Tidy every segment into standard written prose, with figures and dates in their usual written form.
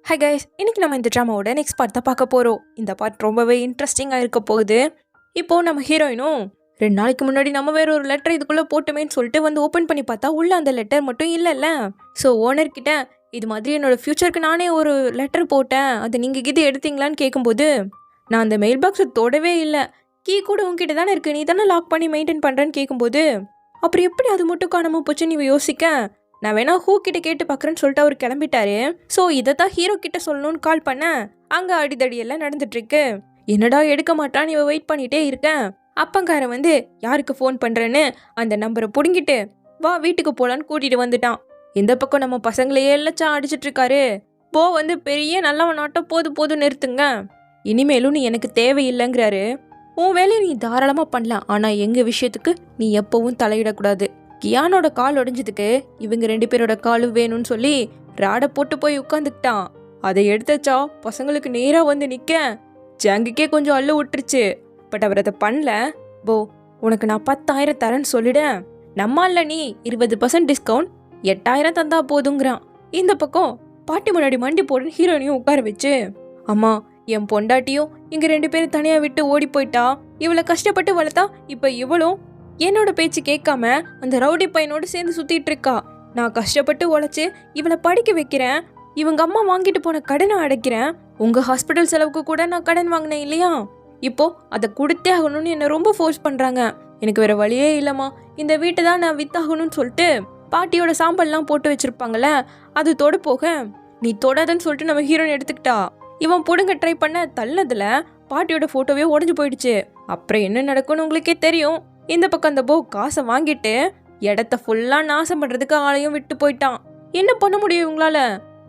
Hi guys, இன்னைக்கு நம்ம இந்த ட்ராமாவோட நெக்ஸ்ட் பார்ட் தான் பார்க்க போகிறோம். இந்த பார்ட் ரொம்பவே இன்ட்ரெஸ்டிங்காக இருக்க போகுது. இப்போது நம்ம ஹீரோயினும் 2 நாளைக்கு முன்னாடி நம்ம வேற ஒரு லெட்டர் இதுக்குள்ளே போட்டுமேன்னு சொல்லிட்டு வந்து ஓப்பன் பண்ணி பார்த்தா உள்ள அந்த லெட்டர் மட்டும் இல்லைல்ல. ஸோ ஓனர்கிட்ட இது மாதிரி என்னோடய ஃப்யூச்சருக்கு நானே ஒரு லெட்டர் போட்டேன், அதை நீங்கள் இது எடுத்தீங்களான்னு கேட்கும்போது நான் அந்த மெயில் பாக்ஸை தொடவே இல்லை, கீ கூட உங்ககிட்ட தானே இருக்குது, நீ தானே லாக் பண்ணி மெயின்டைன் பண்ணுறேன்னு கேட்கும்போது அப்புறம் எப்படி அது மட்டும் காணாமல் போச்சுன்னு நீ யோசிக்க நான் வேணா ஹூ கிட்ட கேட்டு பார்க்குறேன்னு சொல்லிட்டு அவர் கிளம்பிட்டாரு. ஸோ இதை தான் ஹீரோ கிட்ட சொல்லணும்னு கால் பண்ணேன். அங்கே அடிதடியெல்லாம் நடந்துட்டு இருக்கு. என்னடா எடுக்க மாட்டான்னு இவ வெயிட் பண்ணிட்டே இருக்கேன். அப்பங்காரன் வந்து யாருக்கு ஃபோன் பண்ணுறேன்னு அந்த நம்பரை பிடுங்கிட்டு வா வீட்டுக்கு போகலான்னு கூட்டிகிட்டு வந்துட்டான். இந்த பக்கம் நம்ம பசங்களையே எல்லாம் அடிச்சிட்டு இருக்காரு. போ வந்து பெரிய நல்லவனாட்டம் போதும் நிறுத்துங்க, இனிமேலும் நீ எனக்கு தேவையில்லைங்கிறாரு. உன் வேலையை நீ தாராளமாக பண்ணலாம், ஆனால் எங்கள் விஷயத்துக்கு நீ எப்பவும் தலையிடக்கூடாது. கியானோட கால் உடைஞ்சதுக்கு இவங்க 2 பேரோட காலும் வேணும்னு சொல்லி ராடை போட்டு போய் உட்காந்துக்கிட்டான். அதை எடுத்தச்சா பசங்களுக்கு நேராக வந்து நிற்க ஜாங்குக்கே கொஞ்சம் அள்ளு விட்டுருச்சு. பட் அவர் அதை பண்ணல. போ உனக்கு நான் 10,000 தரேன்னு சொல்லிடேன், நம்மால நீ 20% டிஸ்கவுண்ட் 8,000 தந்தா போதுங்கிறான். இந்த பக்கம் பாட்டி முன்னாடி மண்டி போடுன்னு ஹீரோயினையும் உட்கார வச்சு, அம்மா என் பொண்டாட்டியும் இங்க 2 பேரும் தனியா விட்டு ஓடி போயிட்டா, இவளை கஷ்டப்பட்டு வளர்த்தா இப்ப இவளும் என்னோட பேச்சு கேட்காம அந்த ரவுடி பையனோடு சேர்ந்து சுத்திட்டு இருக்கா. நான் கஷ்டப்பட்டு உழைச்சு இவளை படிக்க வைக்கிறேன், இவங்க அம்மா வாங்கிட்டு போன கடனை அடைக்கிறேன், உங்க ஹாஸ்பிட்டல் செலவுக்கு கூட நான் கடன் வாங்கினேன் இல்லையா, இப்போ அதை கொடுத்தே ஆகணும்னு என்னை ரொம்ப ஃபோர்ஸ் பண்றாங்க. எனக்கு வேற வழியே இல்லம்மா, இந்த வீட்டை தான் நான் வித்தாகணும்னு சொல்லிட்டு பாட்டியோட சாம்பல்லாம் போட்டு வச்சிருப்பாங்கல்ல அது தொட போக நீ தொடாதன்னு சொல்லிட்டு நம்ம ஹீரோயின் எடுத்துக்கிட்டா. இவன் பொடுங்க ட்ரை பண்ண தள்ளதுல பாட்டியோட போட்டோவே உடஞ்சு போயிடுச்சு. அப்புறம் என்ன நடக்கும்னு உங்களுக்கே தெரியும். இந்த பக்கம் அந்த போ காசை வாங்கிட்டு இடத்த ஃபுல்லா நாசம் பண்றதுக்கு ஆளையும் விட்டு போயிட்டான். என்ன பண்ண முடியும் இவங்களால?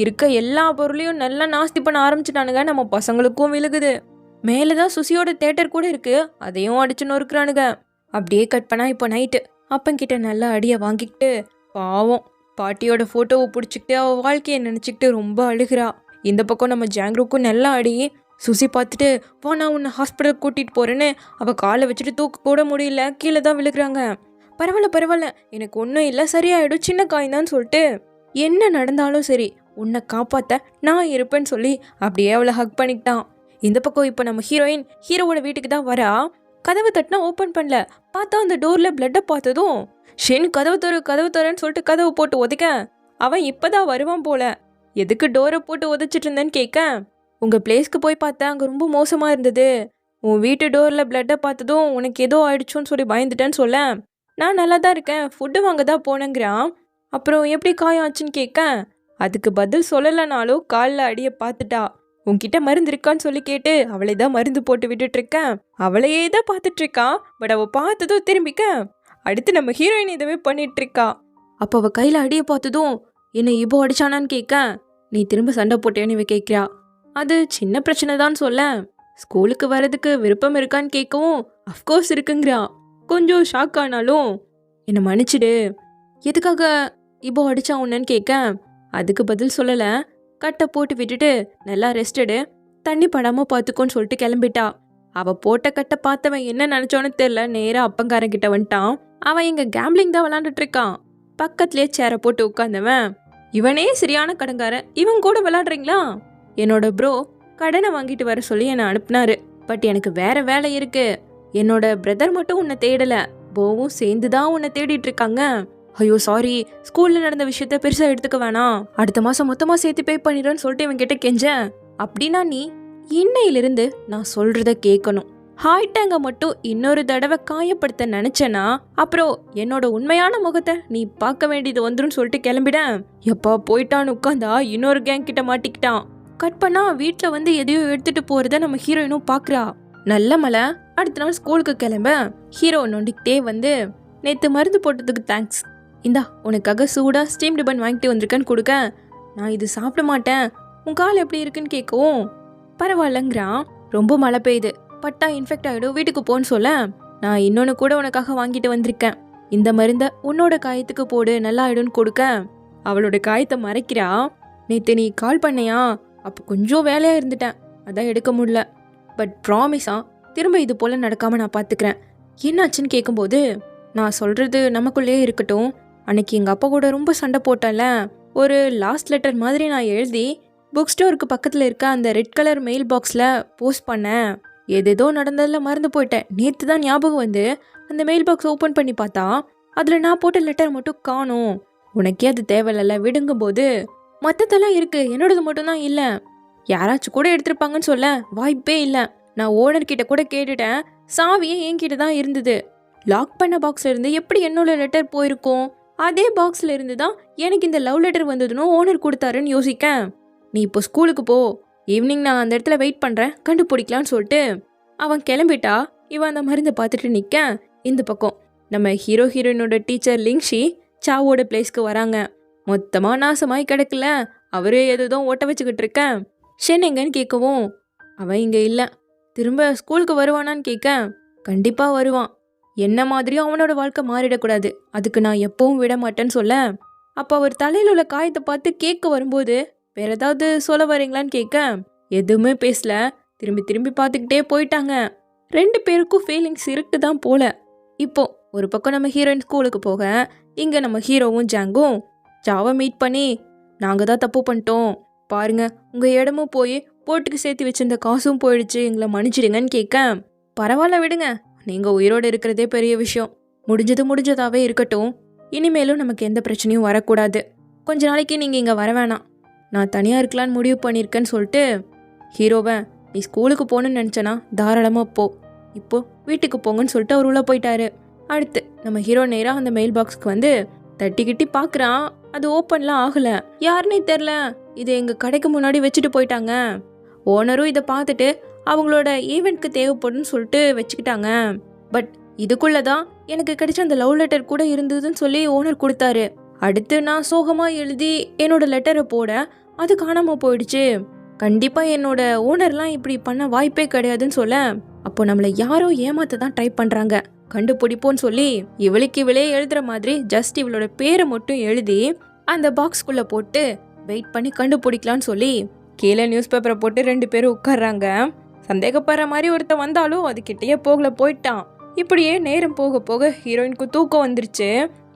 இருக்க எல்லா பொருளையும் நல்லா நாஸ்தி பண்ண ஆரம்பிச்சுட்டானுங்க. நம்ம பசங்களுக்கும் விழுகுது. மேலதான் சுசியோட தேட்டர் கூட இருக்கு, அதையும் அடிச்சு நொறுக்குறானுங்க. அப்படியே கட் பண்ணா இப்போ நைட்டு அப்பங்கிட்ட நல்லா அடியை வாங்கிக்கிட்டு பாவம் பாட்டியோட போட்டோவை பிடிச்சிக்கிட்டு அவ வாழ்க்கையை நினைச்சுக்கிட்டு ரொம்ப அழுகிறா. இந்த பக்கம் நம்ம ஜாங்க்ருக்கும் நல்லா அடி. சுசி பார்த்துட்டு வா நான் உன்னை ஹாஸ்பிட்டல் கூட்டிகிட்டு போகிறேன்னு அவள் காலை வச்சுட்டு தூக்க கூட முடியல, கீழே தான் விழுகிறாங்க. பரவாயில்ல எனக்கு ஒன்றும் இல்லை, சரியாயிடும், சின்ன காய்ந்தான்னு சொல்லிட்டு என்ன நடந்தாலும் சரி உன்னை காப்பாற்ற நான் இருப்பேன்னு சொல்லி அப்படியே அவளை ஹக் பண்ணிக்கிட்டான். இந்த பக்கம் இப்போ நம்ம ஹீரோயின் ஹீரோவோட வீட்டுக்கு தான் வரா. கதவை தட்டினா ஓப்பன் பண்ணல. பார்த்தா அந்த டோரில் பிளட்டை பார்த்ததும் ஷென் கதவு தரன்னு சொல்லிட்டு கதவை போட்டு உதைக்க அவன் இப்போதான் வருவான் போல. எதுக்கு டோரை போட்டு உதைச்சிட்டு இருந்தேன்னு கேட்க உங்கள் பிளேஸ்க்கு போய் பார்த்தேன், அங்கே ரொம்ப மோசமாக இருந்தது, உன் வீட்டு டோரில் பிளட்டை பார்த்ததும் உனக்கு ஏதோ ஆயிடுச்சோன்னு சொல்லி பயந்துட்டேன்னு சொல்ல நான் நல்லா தான் இருக்கேன், ஃபுட்டு வாங்க தான் போனேங்கிறான். அப்புறம் எப்படி காயம் ஆச்சுன்னு கேட்க அதுக்கு பதில் சொல்லலைனாலும் காலில் அடியை பார்த்துட்டா. உன்கிட்ட மருந்து இருக்கான்னு சொல்லி கேட்டு அவளை தான் மருந்து போட்டு விட்டுட்ருக்கேன், அவளையே தான் பார்த்துட்ருக்கான். பட் அவள் பார்த்ததும் திரும்பிக்க அடுத்து நம்ம ஹீரோயின் இதவே பண்ணிகிட்ருக்கா. அப்போ அவள் கையில் அடியை பார்த்ததும் என்னை இப்போ அடிச்சானான்னு கேட்க நீ திரும்ப சண்டை போட்டேன்னு இவ கேட்குறா. அது சின்ன பிரச்சனை தான் சொல்ல. ஸ்கூலுக்கு வர்றதுக்கு விருப்பம் இருக்கான்னு கேட்கவும் அஃப்கோர்ஸ் இருக்குங்கிறா. கொஞ்சம் ஷாக் ஆனாலும் என்னை மன்னிச்சிடு, எதுக்காக இப்போ அடிச்சா உன்னன்னு கேட்க அதுக்கு பதில் சொல்லலை. கட்டை போட்டு விட்டுட்டு நல்லா ரெஸ்டடு, தண்ணி படாமல் பார்த்துக்கோன்னு சொல்லிட்டு கிளம்பிட்டா. அவள் போட்ட கட்டை பார்த்தவன் என்ன நினச்சோன்னு தெரில, நேராக அப்பங்காரன் கிட்ட வந்துட்டான். அவன் இங்கே கேம்பிளிங் தான் விளாண்டுட்டு இருக்கான். பக்கத்துலேயே சேரை போட்டு உட்காந்தவன் இவனே சரியான கடங்காரன், இவன் கூட விளாடுறீங்களா? என்னோட ப்ரோ கடனை வாங்கிட்டு வர சொல்லி என்னை அனுப்புனாரு. பட் எனக்கு வேற வேலை இருக்கு. என்னோட பிரதர் மட்டும் உன்னை தேடல, போவும் சேர்ந்து தான் உன்னை தேடிட்டு இருக்காங்க. ஐயோ சாரி, ஸ்கூல்ல நடந்த விஷயத்த பெருசா எடுத்துக்க வேணாம், அடுத்த மாசம் மொத்தமா சேர்த்து பே பண்ணிடுறேன்னு சொல்லிட்டு இவன் கிட்ட கெஞ்சேன். அப்படின்னா நீ இன்னையிலிருந்து நான் சொல்றத கேட்கணும். ஹாய்டாங்க மட்டும் இன்னொரு தடவை காயப்படுத்த நினைச்சேனா அப்புறம் என்னோட உண்மையான முகத்தை நீ பார்க்க வேண்டியது வந்துடும் சொல்லிட்டு கிளம்பிட்டேன். எப்பா போயிட்டான்னு உட்காந்தா இன்னொரு கேங் கிட்ட மாட்டிக்கிட்டான். கட் பண்ணா வீட்டில் வந்து எதையோ எடுத்துட்டு போறத நம்ம ஹீரோயினும் பார்க்குறா. நல்ல மழை. அடுத்த நாள் ஸ்கூலுக்கு கிளம்ப ஹீரோ நொண்டிக்கிட்டே வந்து நேற்று மருந்து போட்டதுக்கு தேங்க்ஸ், இந்தா உனக்காக சூடாக ஸ்டீம் பன் வாங்கிட்டு வந்திருக்கேன்னு கொடுக்க நான் இது சாப்பிட மாட்டேன், உன் கால் எப்படி இருக்குன்னு கேட்கவும் பரவாயில்லங்கிறான். ரொம்ப மழை பெய்யுது, பட்டா இன்ஃபெக்ட் ஆகிடும், வீட்டுக்கு போன்னு சொல்ல நான் இன்னொன்று கூட உனக்காக வாங்கிட்டு வந்திருக்கேன், இந்த மருந்தை உன்னோட காயத்துக்கு போடு நல்லா ஆயிடும்னு கொடுக்க அவளோட காயத்தை மறைக்கிறா. நேற்று நீ கால் பண்ணையா, அப்போ கொஞ்சம் வேலையாக இருந்துட்டேன், அதான் எடுக்க முடியல. பட் ப்ராமிஸா திரும்ப இது போல் நடக்காமல் நான் பார்த்துக்கிறேன். என்னாச்சுன்னு கேட்கும்போது நான் சொல்கிறது நமக்குள்ளே இருக்கட்டும், அன்னைக்கு எங்கள் அப்பா கூட ரொம்ப சண்டை போட்டேன்ல, ஒரு லாஸ்ட் லெட்டர் மாதிரி நான் எழுதி புக் ஸ்டோருக்கு பக்கத்தில் இருக்க அந்த ரெட் கலர் மெயில் பாக்ஸில் போஸ்ட் பண்ணேன். ஏதேதோ நடந்ததில் மறந்து போயிட்டேன். நேற்று தான் ஞாபகம் வந்து அந்த மெயில் பாக்ஸ் ஓப்பன் பண்ணி பார்த்தா அதில் நான் போட்ட லெட்டர் மட்டும் காணும். உனக்கே அது தேவையில்ல விடுங்கும்போது மற்றதெல்லாம் இருக்கு, என்னோடது மட்டும்தான் இல்லை. யாராச்சும் கூட எடுத்திருப்பாங்கன்னு சொல்ல வாய்ப்பே இல்லை. நான் ஓனர்கிட்ட கூட கேட்டுட்டேன். சாவியே என்கிட்ட தான் இருந்தது. லாக் பண்ண பாக்ஸ்ல இருந்து எப்படி என்னோட லெட்டர் போயிருக்கும்? அதே பாக்ஸ்ல இருந்து தான் எனக்கு இந்த லவ் லெட்டர் வந்ததுன்னு ஓனர் கொடுத்தாருன்னு யோசிக்க. நீ இப்போ ஸ்கூலுக்கு போ, ஈவினிங் நான் அந்த இடத்துல வெயிட் பண்றேன், கண்டுபிடிக்கலான்னு சொல்லிட்டு அவன் கிளம்பிட்டா. இவன் அந்த மருந்தை பார்த்துட்டு நிற்க. இந்த பக்கம் நம்ம ஹீரோயினோட டீச்சர் லிங்ஷி சாவோட பிளேஸ்க்கு வராங்க. மொத்தமாக நாசமாய் கிடக்கல, அவரே ஏதோ ஓட்ட வச்சுக்கிட்டு இருக்கேன். ஷென் எங்கன்னு கேட்கவும் அவன் இங்கே இல்லை. திரும்ப ஸ்கூலுக்கு வருவானான்னு கேட்க கண்டிப்பாக வருவான். என்ன மாதிரியும் அவனோட வாழ்க்கை மாறிடக்கூடாது, அதுக்கு நான் எப்பவும் விட மாட்டேன்னு சொல்ல. அப்போ அவர் தலையில் உள்ள காயத்தை பார்த்து கேட்க வரும்போது வேற ஏதாவது சொல்ல வரீங்களான்னு கேட்க எதுவுமே பேசல. திரும்பி திரும்பி பார்த்துக்கிட்டே போயிட்டாங்க. 2 பேருக்கும் ஃபீலிங்ஸ் இருக்கு தான் போல. இப்போ ஒரு பக்கம் நம்ம ஹீரோயின் ஸ்கூலுக்கு போக, இங்கே நம்ம ஹீரோவும் ஜாங்கும் ஜாவை மீட் பண்ணி நாங்கள் தான் தப்பு பண்ணிட்டோம், பாருங்க உங்கள் இடமும் போய் போட்டுக்கு சேர்த்து வச்சிருந்த காசும் போயிடுச்சு, எங்களை மன்னிச்சிடுங்கன்னு கேட்க பரவாயில்ல விடுங்க, நீங்கள் உயிரோடு இருக்கிறதே பெரிய விஷயம், முடிஞ்சதாகவே இருக்கட்டும், இனிமேலும் நமக்கு எந்த பிரச்சனையும் வரக்கூடாது, கொஞ்ச நாளைக்கு நீங்கள் இங்கே வர வேணாம், நான் தனியாக இருக்கலான்னு முடிவு பண்ணியிருக்கேன்னு சொல்லிட்டு ஹீரோவை நீ ஸ்கூலுக்கு போகணுன்னு நினச்சனா தாராளமாக போ, இப்போ வீட்டுக்கு போங்கன்னு சொல்லிட்டு அவர் உள்ளே போயிட்டாரு. அடுத்து நம்ம ஹீரோ நேராக அந்த மெயில் பாக்ஸ்க்கு வந்து தட்டிக்கிட்டி பார்க்குறான். அது ஓப்பன்லாம் ஆகலை. யாருன்னே தெரில. இது எங்கள் கடைக்கு முன்னாடி வச்சுட்டு போயிட்டாங்க. ஓனரும் இதை பார்த்துட்டு அவங்களோட ஈவெண்ட்க்கு தேவைப்படுன்னு சொல்லிட்டு வச்சுக்கிட்டாங்க. பட் இதுக்குள்ளே தான் எனக்கு கிடைச்ச அந்த லவ் லெட்டர் கூட இருந்ததுன்னு சொல்லி ஓனர் கொடுத்தாரு. அடுத்து நான் சோகமாக எழுதி என்னோட லெட்டரை போட அது காணாமல் போயிடுச்சு. கண்டிப்பாக என்னோட ஓனர்லாம் இப்படி பண்ண வாய்ப்பே கிடையாதுன்னு சொல்ல, அப்போ நம்மளை யாரோ ஏமாத்த தான் ட்ரை பண்ணுறாங்க, கண்டுபிடிப்போன்னு சொல்லி இவளே எழுதுற மாதிரி ஜஸ்ட் இவளோட பேரை மட்டும் எழுதி அந்த பாக்ஸ்குள்ளே போட்டு வெயிட் பண்ணி கண்டுபிடிக்கலான்னு சொல்லி கீழே நியூஸ் பேப்பரை போட்டு 2 பேரும் உட்கார்றாங்க. சந்தேகப்படுற மாதிரி ஒருத்தன் வந்தாலும் அதுக்கிட்டேயே போயிட்டான். இப்படியே நேரம் போக போக ஹீரோயினுக்கு தூக்கம் வந்துருச்சு.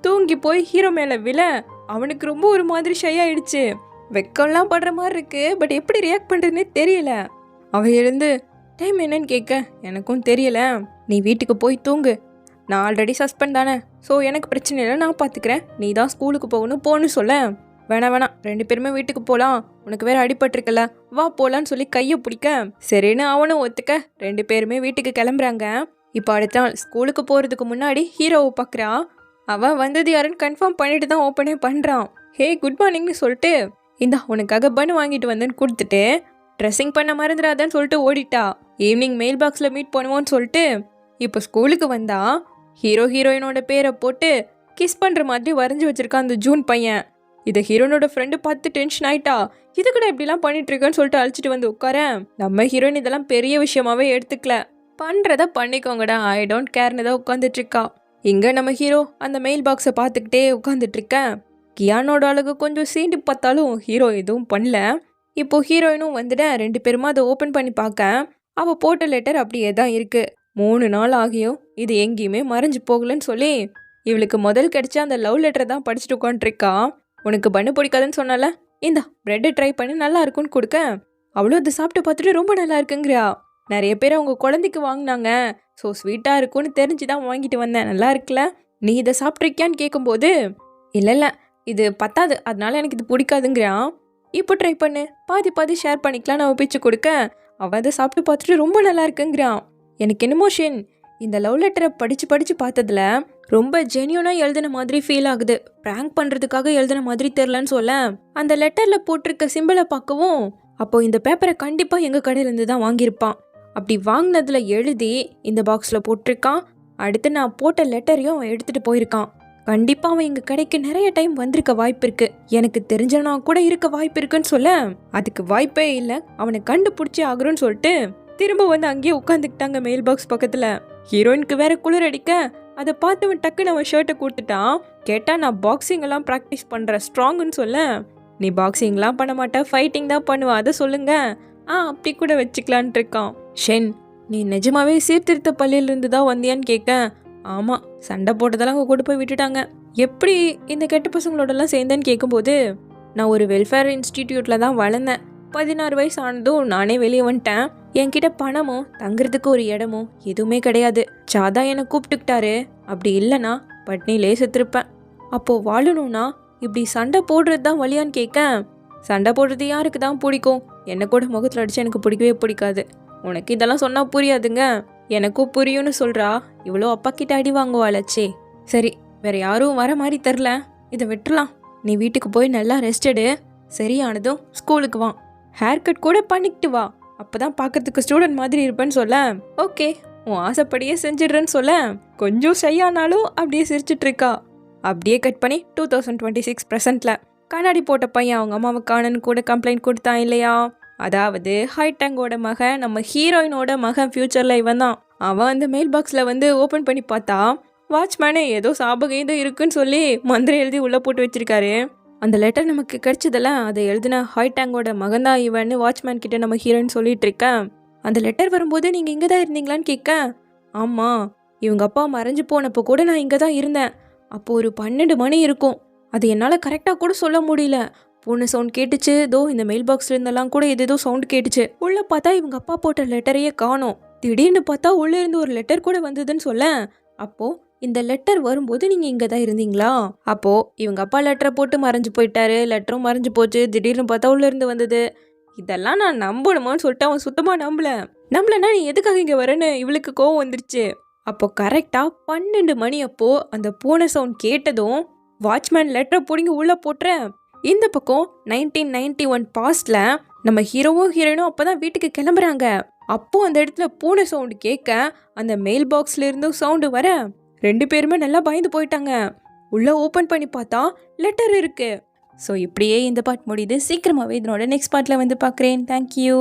தூங்கி போய் ஹீரோ மேலே விழ அவனுக்கு ரொம்ப ஒரு மாதிரி ஷை ஆயிடுச்சு. வெக்கம்லாம் படுற மாதிரி இருக்கு. பட் எப்படி ரியாக்ட் பண்ணுறதுனே தெரியல. அவன் எழுந்து டைம் என்னன்னு கேட்க எனக்கும் தெரியல, நீ வீட்டுக்கு போய் தூங்கு, நான் ஆல்ரெடி சஸ்பெண்ட் தானே, ஸோ எனக்கு பிரச்சனை இல்லை, நான் பார்த்துக்கிறேன், நீ தான் ஸ்கூலுக்கு போகணும்னு சொல்ல வேணாம் 2 பேருமே வீட்டுக்கு போகலாம், உனக்கு வேற அடிபட்டிருக்கல, வா போகலான்னு சொல்லி கையை பிடிக்க சரின்னு அவனும் ஒத்துக்க 2 பேருமே வீட்டுக்கு கிளம்புறாங்க. இப்போ அடுத்த நாள் ஸ்கூலுக்கு போகிறதுக்கு முன்னாடி ஹீரோவை பார்க்குறான். அவன் வந்தது யாருன்னு கன்ஃபார்ம் பண்ணிட்டு தான் ஓப்பனே பண்ணுறான். ஹே குட் மார்னிங்னு சொல்லிட்டு இந்தா உனக்காக பன் வாங்கிட்டு வந்தேன்னு கொடுத்துட்டு ட்ரெஸ்ஸிங் பண்ண மறந்துடாதான்னு சொல்லிட்டு ஓடிட்டா. ஈவினிங் மெயில் பாக்ஸில் மீட் பண்ணுவோன்னு சொல்லிட்டு இப்போ ஸ்கூலுக்கு வந்தா. ஹீரோயினோட பேரை போட்டு கிஸ் பண்ணுற மாதிரி வரைஞ்சி வச்சிருக்கான் அந்த ஜூன் பையன். இதை ஹீரோனோட ஃப்ரெண்டு பார்த்து டென்ஷன் ஆயிட்டா. இதுக்கூட இப்படிலாம் பண்ணிட்டு இருக்கேன்னு சொல்லிட்டு அழைச்சிட்டு வந்து உட்காரேன். நம்ம ஹீரோயின் இதெல்லாம் பெரிய விஷயமாவே எடுத்துக்கல, பண்ணுறத பண்ணிக்கோங்கடா, ஐ டோன்ட் கேர்னு தான் உட்காந்துட்டு இருக்கா. இங்கே நம்ம ஹீரோ அந்த மெயில் பாக்ஸை பார்த்துக்கிட்டே உட்காந்துட்டு இருக்கேன். கியானோட அழகு கொஞ்சம் சீண்டு பார்த்தாலும் ஹீரோ எதுவும் பண்ணல. இப்போ ஹீரோயினும் வந்துட 2 பேருமா அதை ஓப்பன் பண்ணி பார்க்க அவள் போட்ட லெட்டர் அப்படியே தான் இருக்கு. 3 நாள் ஆகியும் இது எங்கேயுமே மறைஞ்சு போகலன்னு சொல்லி இவளுக்கு முதல் கிடைச்ச அந்த லவ் லெட்டரை தான் படிச்சுட்டு உட்காந்துருக்கா. உனக்கு பண்ணு பிடிக்காதுன்னு சொன்னால, இந்தா பிரெட்டை ட்ரை பண்ணி நல்லா இருக்குன்னு கொடுக்க அவ்வளோ அதை சாப்பிட்டு பார்த்துட்டு ரொம்ப நல்லா இருக்குங்கிறா. நிறைய பேர் அவங்க குழந்தைக்கு வாங்கினாங்க, ஸோ ஸ்வீட்டாக இருக்கும்னு தெரிஞ்சு தான் வாங்கிட்டு வந்தேன், நல்லா இருக்குல்ல, நீ இதை சாப்பிட்ருக்கியான்னு கேட்கும்போது இல்லை இது பத்தாது, அதனால எனக்கு இது பிடிக்காதுங்கிறான். இப்போ ட்ரை பண்ணு, பாதி ஷேர் பண்ணிக்கலாம் நான் பிச்சு கொடுக்க அவன் அதை சாப்பிட்டு பார்த்துட்டு ரொம்ப நல்லா இருக்குங்கிறான். எனக்கு என்னமோ ஷென் இந்த லவ் லெட்டரை படித்து பார்த்ததுல ரொம்ப ஜென்யூனாக எழுதின மாதிரி ஃபீல் ஆகுது, ப்ராங்க் பண்ணுறதுக்காக எழுதின மாதிரி தெரிலன்னு சொல்ல அந்த லெட்டரில் போட்டிருக்க சிம்பிளை பார்க்கவும் அப்போ இந்த பேப்பரை கண்டிப்பாக எங்கள் கடையிலேருந்து தான் வாங்கியிருப்பான். அப்படி வாங்கினதில் எழுதி இந்த பாக்ஸில் போட்டிருக்கான். அடுத்து நான் போட்ட லெட்டரையும் அவன் எடுத்துகிட்டு போயிருக்கான். கண்டிப்பாக அவன் எங்கள் கடைக்கு நிறைய டைம் வந்திருக்க வாய்ப்பு இருக்கு, எனக்கு தெரிஞ்சனா கூட இருக்க வாய்ப்பு இருக்குன்னு சொல்ல அதுக்கு வாய்ப்பே இல்லை, அவனை கண்டுபிடிச்சி ஆகுறோன்னு சொல்லிட்டு திரும்ப வந்து அங்கேயே உட்காந்துக்கிட்டாங்க மெயில் பாக்ஸ் பக்கத்தில். ஹீரோயினுக்கு வேற குளிர் அடிக்க அதை பார்த்தவன் டக்குன்னு அவன் ஷர்ட்டை கொடுத்துட்டான். கேட்டால் நான் பாக்ஸிங் எல்லாம் ப்ராக்டிஸ் பண்ணுறேன் ஸ்ட்ராங்குன்னு சொல்ல, நீ பாக்ஸிங்லாம் பண்ண மாட்டேன், ஃபைட்டிங் தான் பண்ணுவேன், அதை சொல்லுங்க, அப்படி கூட வச்சுக்கலான்ட்டு இருக்கான். ஷென் நீ நிஜமாவே சீர்திருத்த பள்ளியிலிருந்து தான் வந்தியான்னு கேட்க ஆமாம், சண்டை போட்டதெல்லாம் அவங்க கூட போய் விட்டுட்டாங்க, எப்படி இந்த கெட்ட பசங்களோடலாம் சேர்ந்தேன்னு கேட்கும்போது நான் ஒரு வெல்ஃபேர் இன்ஸ்டிடியூட்டில் தான் வளர்ந்தேன், 16 வயசு ஆனதும் நானே வெளியே வந்துட்டேன். என்கிட்ட பணமோ தங்குறதுக்கு ஒரு இடமோ எதுவுமே கிடையாது. சாதா என்னை கூப்பிட்டுக்கிட்டாரு. அப்படி இல்லைன்னா பட்னிலே செத்துருப்பேன். அப்போ வாழணும்னா இப்படி சண்டை போடுறது தான் வழியான்னு கேட்க, சண்டை போடுறது யாருக்கு தான் பிடிக்கும்? என்னை கூட முகத்தில் அடிச்சு எனக்கு பிடிக்கவே பிடிக்காது. உனக்கு இதெல்லாம் சொன்னா புரியாதுங்க. எனக்கும் புரியும்னு சொல்றா. இவ்வளோ அப்பா கிட்ட அடி வாங்குவாளச்சே. சரி, வேற யாரும் வர மாதிரி தெரில, இதை விட்டுலாம். நீ வீட்டுக்கு போய் நல்லா ரெஸ்ட் எடு. சரியானதும் ஸ்கூலுக்கு வா. ஹேர் கட் கூட பண்ணிக்கிட்டு வா. அப்பதான் பார்க்கறதுக்கு ஸ்டூடெண்ட் மாதிரி இருப்பேன்னு சொல்ல. ஓகே, உன் ஆசைப்படியே செஞ்சிடுறேன்னு சொல்ல கொஞ்சம் ஷையானாலும் அப்படியே சிரிச்சிட்டு இருக்கா. அப்படியே கட் பண்ணி 2026 ப்ரெசென்ட்ல கண்ணாடி போட்ட பையன் அவங்க அம்மாவை காணன்னு கூட கம்ப்ளைண்ட் கொடுத்தான் இல்லையா? அதாவது ஹைடங்கோட மகன், நம்ம ஹீரோயினோட மகன் ஃபியூச்சர்ல இவன் தான். அவன் அந்த மெயில் பாக்ஸில் வந்து ஓப்பன் பண்ணி பார்த்தா வாட்ச்மேனே ஏதோ சாபகம் ஏதோ இருக்குன்னு சொல்லி மந்திரம் எழுதி உள்ளே போட்டு வச்சிருக்காரு. அந்த லெட்டர் நமக்கு கிடைச்சதில்ல, அதை எழுதின ஹைடங்கோட மகன் தான் இவன்னு வாட்ச்மேன் கிட்ட நம்ம ஹீரோயின் சொல்லிட்டு இருக்கேன். அந்த லெட்டர் வரும்போது நீங்கள் இங்கே தான் இருந்தீங்களான்னு கேட்க, ஆமாம், இவங்க அப்பா மறைஞ்சு போனப்போ கூட நான் இங்கே தான் இருந்தேன். அப்போது ஒரு 12 மணி இருக்கும். அது என்னால் கரெக்டாக கூட சொல்ல முடியல. பூனை சவுண்ட் கேட்டுச்சு. தோ இந்த மெயில் பாக்ஸ்ல இருந்தெல்லாம் கூட ஏதோ சவுண்ட் கேட்டுச்சு. உள்ள பார்த்தா இவங்க அப்பா போட்ட லெட்டரையே காணோம். திடீர்னு பார்த்தா உள்ள இருந்து ஒரு லெட்டர் கூட வந்ததுன்னு சொல்ல, அப்போ இந்த லெட்டர் வரும்போது நீங்க இங்க தான் இருந்தீங்களா? அப்போ இவங்க அப்பா லெட்டரை போட்டு மறைஞ்சு போயிட்டாரு. லெட்டரும் மறைஞ்சு போச்சு. திடீர்னு பார்த்தா உள்ள இருந்து வந்தது. இதெல்லாம் நான் நம்பணுமான்னு சொல்லிட்டு அவன் சுத்தமா நம்பலன்னா நீ எதுக்காக இங்க வரேன்னு இவளுக்கு கோவம் வந்துருச்சு. அப்போ கரெக்டா 12 மணி அப்போ அந்த பூனை சவுண்ட் கேட்டதும் வாட்ச்மேன் லெட்டரை பிடிங்கி உள்ள போட்டுற. இந்த பக்கம் 1991 பாஸ்ட்ல நம்ம ஹீரோவும் ஹீரோயினும் அப்பதான் வீட்டுக்கு கிளம்புறாங்க. அப்போ அந்த இடத்துல பூனை சவுண்டு கேட்க, அந்த மெயில் பாக்ஸ்ல இருந்தும் சவுண்டு வர 2 பேருமே நல்லா பயந்து போயிட்டாங்க. உள்ள ஓபன் பண்ணி பார்த்தா லெட்டர் இருக்கு. ஸோ இப்படியே இந்த பார்ட் முடியுது. சீக்கிரமாவே இதனோட நெக்ஸ்ட் பார்ட்ல வந்து பார்க்குறேன். தேங்க்யூ.